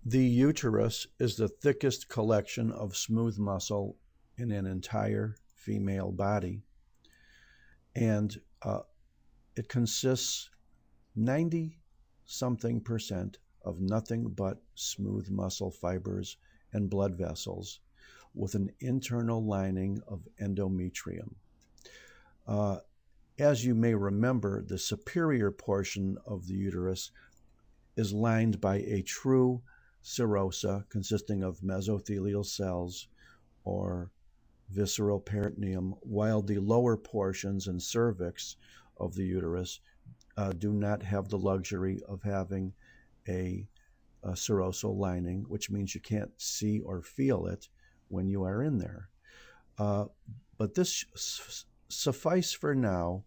The uterus is the thickest collection of smooth muscle in an entire female body, and it consists 90-something% of nothing but smooth muscle fibers and blood vessels with an internal lining of endometrium. As you may remember, the superior portion of the uterus is lined by a true serosa consisting of mesothelial cells or visceral peritoneum, while the lower portions and cervix of the uterus do not have the luxury of having a serosal lining, which means you can't see or feel it when you are in there. But this suffice for now.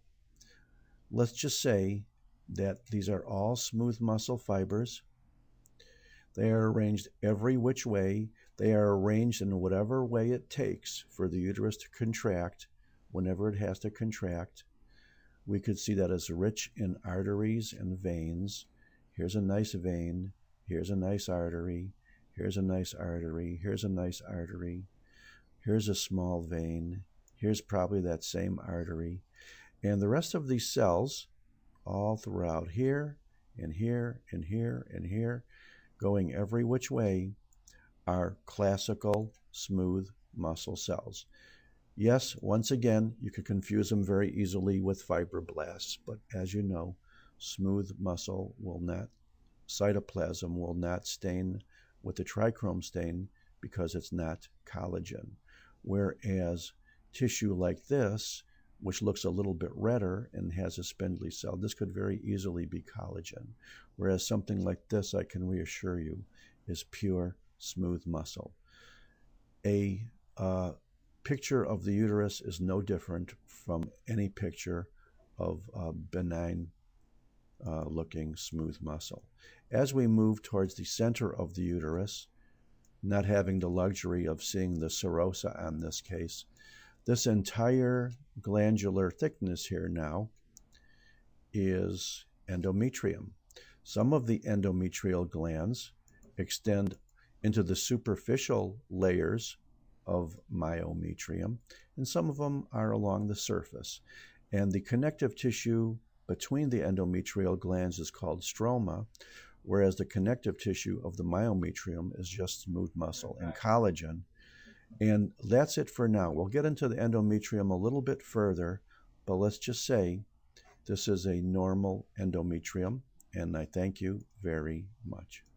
Let's just say that these are all smooth muscle fibers. They are arranged every which way. They are arranged in whatever way it takes for the uterus to contract whenever it has to contract. We could see that as rich in arteries and veins. Here's a nice vein. Here's a nice artery. Here's a nice artery. Here's a nice artery. Here's a small vein. Here's probably that same artery. And the rest of these cells, all throughout here and here and here and here, going every which way, are classical smooth muscle cells. Yes, once again, you could confuse them very easily with fibroblasts, but as you know, smooth muscle will not, cytoplasm will not stain with the trichrome stain because it's not collagen. Whereas tissue like this, which looks a little bit redder and has a spindly cell, this could very easily be collagen. Whereas something like this, I can reassure you, is pure smooth muscle. A picture of the uterus is no different from any picture of benign looking smooth muscle. As we move towards the center of the uterus, not having the luxury of seeing the serosa on this case, this entire glandular thickness here now is endometrium. Some of the endometrial glands extend into the superficial layers of myometrium, and some of them are along the surface. And the connective tissue between the endometrial glands is called stroma, whereas the connective tissue of the myometrium is just smooth muscle and collagen. And that's it for now. We'll get into the endometrium a little bit further, but let's just say this is a normal endometrium, and I thank you very much.